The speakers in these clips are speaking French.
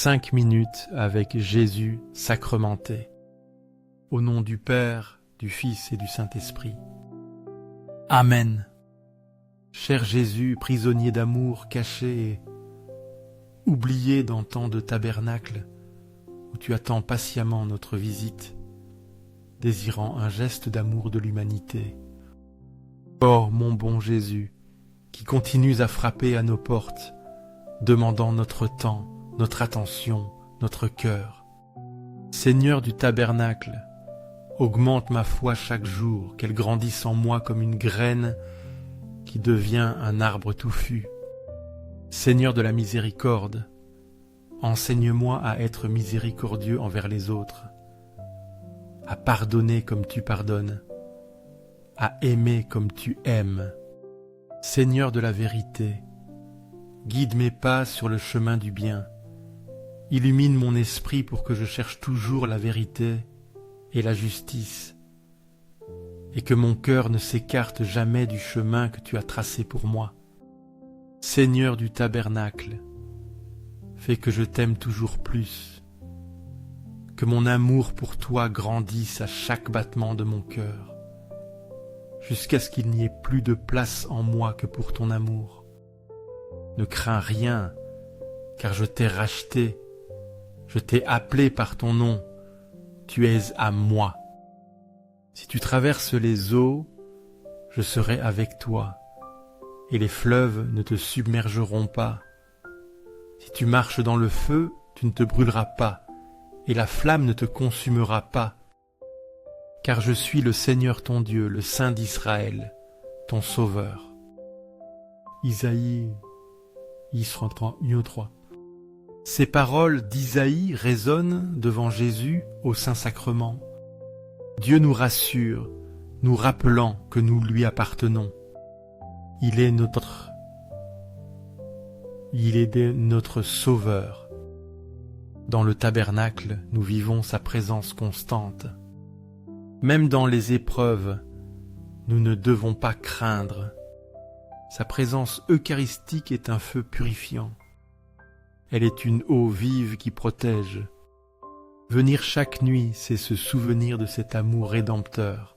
5 minutes avec Jésus sacramenté. Au nom du Père, du Fils et du Saint-Esprit. Amen. Cher Jésus, prisonnier d'amour caché et oublié dans tant de tabernacles où tu attends patiemment notre visite, désirant un geste d'amour de l'humanité. Oh mon bon Jésus, qui continues à frapper à nos portes, demandant notre temps, notre attention, notre cœur. Seigneur du tabernacle, augmente ma foi chaque jour, qu'elle grandisse en moi comme une graine qui devient un arbre touffu. Seigneur de la miséricorde, enseigne-moi à être miséricordieux envers les autres, à pardonner comme tu pardonnes, à aimer comme tu aimes. Seigneur de la vérité, guide mes pas sur le chemin du bien, illumine mon esprit pour que je cherche toujours la vérité et la justice, et que mon cœur ne s'écarte jamais du chemin que tu as tracé pour moi. Seigneur du tabernacle, fais que je t'aime toujours plus, que mon amour pour toi grandisse à chaque battement de mon cœur, jusqu'à ce qu'il n'y ait plus de place en moi que pour ton amour. Ne crains rien, car je t'ai racheté, je t'ai appelé par ton nom, tu es à moi. Si tu traverses les eaux, je serai avec toi, et les fleuves ne te submergeront pas. Si tu marches dans le feu, tu ne te brûleras pas, et la flamme ne te consumera pas. Car je suis le Seigneur ton Dieu, le Saint d'Israël, ton Sauveur. Isaïe 1:3. Ces paroles d'Isaïe résonnent devant Jésus au Saint-Sacrement. Dieu nous rassure, nous rappelant que nous lui appartenons. Il est notre Sauveur. Dans le tabernacle, nous vivons sa présence constante. Même dans les épreuves, nous ne devons pas craindre. Sa présence eucharistique est un feu purifiant. Elle est une eau vive qui protège. Venir chaque nuit, c'est se souvenir de cet amour rédempteur.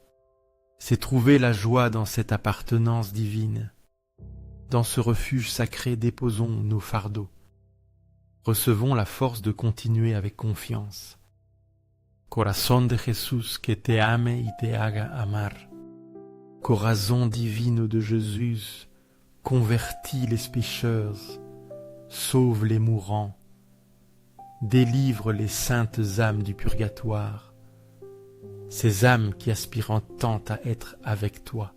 C'est trouver la joie dans cette appartenance divine. Dans ce refuge sacré, déposons nos fardeaux. Recevons la force de continuer avec confiance. Corazón de Jesús, que te ame y te haga amar. Corazón divino de Jésus, convertis les pécheurs, sauve les mourants, délivre les saintes âmes du purgatoire, ces âmes qui aspirent tant à être avec toi.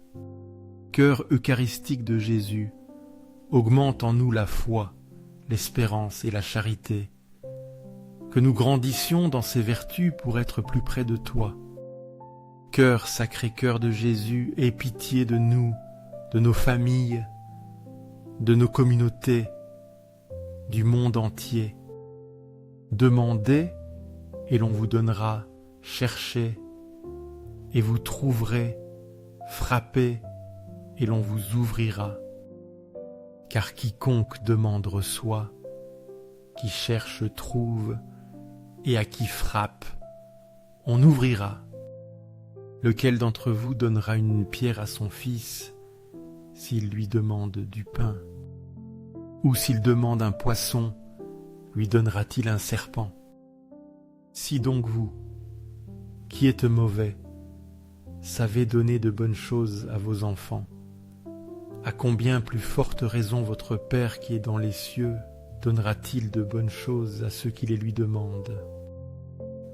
Cœur eucharistique de Jésus, augmente en nous la foi, l'espérance et la charité, que nous grandissions dans ces vertus pour être plus près de toi. Cœur sacré cœur de Jésus, aie pitié de nous, de nos familles, de nos communautés, du monde entier. Demandez et l'on vous donnera, cherchez et vous trouverez, frappez et l'on vous ouvrira. Car quiconque demande reçoit, qui cherche trouve, et à qui frappe, on ouvrira. Lequel d'entre vous donnera une pierre à son fils s'il lui demande du pain? Ou s'il demande un poisson, lui donnera-t-il un serpent? Si donc vous, qui êtes mauvais, savez donner de bonnes choses à vos enfants, à combien plus forte raison votre Père qui est dans les cieux donnera-t-il de bonnes choses à ceux qui les lui demandent?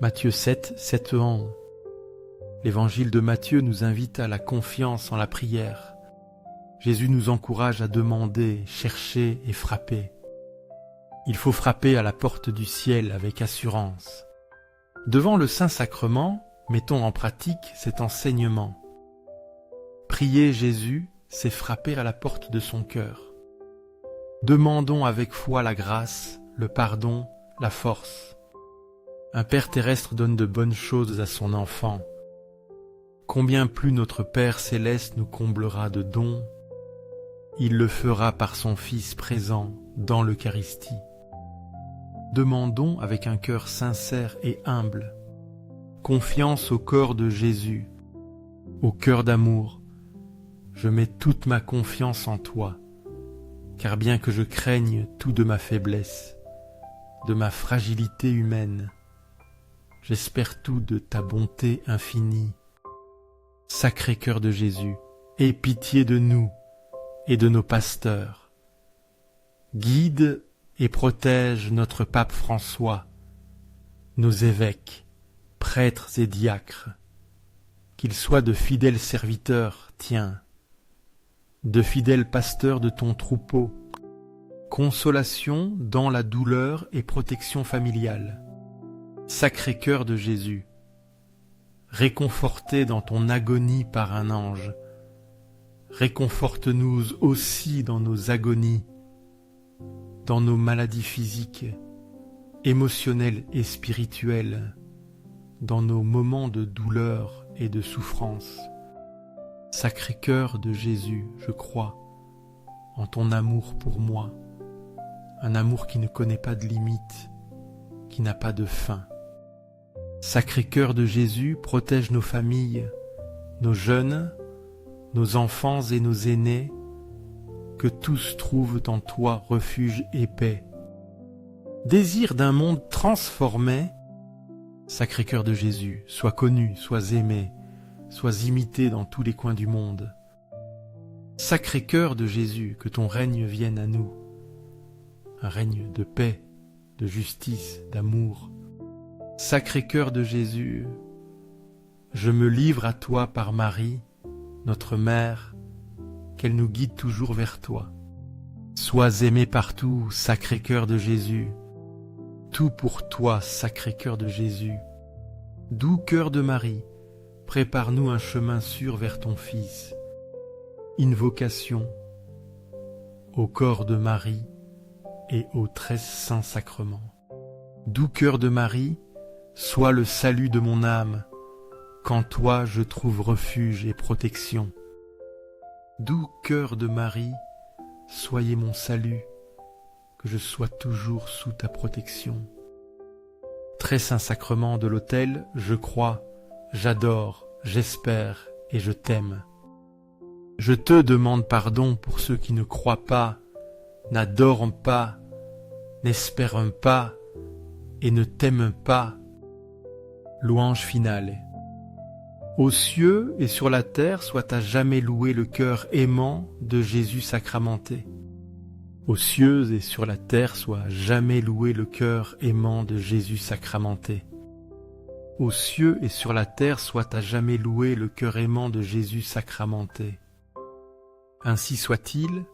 Matthieu 7:7-11. L'évangile de Matthieu nous invite à la confiance en la prière. Jésus nous encourage à demander, chercher et frapper. Il faut frapper à la porte du ciel avec assurance. Devant le Saint-Sacrement, mettons en pratique cet enseignement. Prier Jésus, c'est frapper à la porte de son cœur. Demandons avec foi la grâce, le pardon, la force. Un Père terrestre donne de bonnes choses à son enfant. Combien plus notre Père céleste nous comblera de dons, il le fera par son Fils présent dans l'Eucharistie. demandons avec un cœur sincère et humble, confiance au corps de Jésus, au cœur d'amour. Je mets toute ma confiance en toi, car bien que je craigne tout de ma faiblesse, de ma fragilité humaine, j'espère tout de ta bonté infinie. Sacré cœur de Jésus, aie pitié de nous et de nos pasteurs. Guide et protège notre pape François, nos évêques, prêtres et diacres, qu'ils soient de fidèles serviteurs, tiens, de fidèles pasteurs de ton troupeau, consolation dans la douleur et protection familiale. Sacré cœur de Jésus, réconforté dans ton agonie par un ange, réconforte-nous aussi dans nos agonies, dans nos maladies physiques, émotionnelles et spirituelles, dans nos moments de douleur et de souffrance. Sacré cœur de Jésus, je crois en ton amour pour moi, un amour qui ne connaît pas de limite, qui n'a pas de fin. Sacré cœur de Jésus, protège nos familles, nos jeunes, nos enfants et nos aînés, que tous trouvent en toi refuge et paix. Désir d'un monde transformé, Sacré cœur de Jésus, sois connu, sois aimé, sois imité dans tous les coins du monde. Sacré cœur de Jésus, que ton règne vienne à nous, un règne de paix, de justice, d'amour. Sacré cœur de Jésus, je me livre à toi par Marie, notre mère, qu'elle nous guide toujours vers toi. Sois aimé partout, Sacré cœur de Jésus, tout pour toi, Sacré cœur de Jésus. Doux cœur de Marie, prépare-nous un chemin sûr vers ton Fils. Invocation au corps de Marie et aux 13 saints sacrements. Doux cœur de Marie, sois le salut de mon âme, qu'en toi je trouve refuge et protection. Doux cœur de Marie, soyez mon salut, que je sois toujours sous ta protection. Très saint sacrement de l'autel, je crois, j'adore, j'espère et je t'aime. Je te demande pardon pour ceux qui ne croient pas, n'adorent pas, n'espèrent pas et ne t'aiment pas. Louange finale. Aux cieux et sur la terre soit à jamais loué le cœur aimant de Jésus sacramenté. Aux cieux et sur la terre soit à jamais loué le cœur aimant de Jésus sacramenté. Aux cieux et sur la terre soit à jamais loué le cœur aimant de Jésus sacramenté. Ainsi soit-il,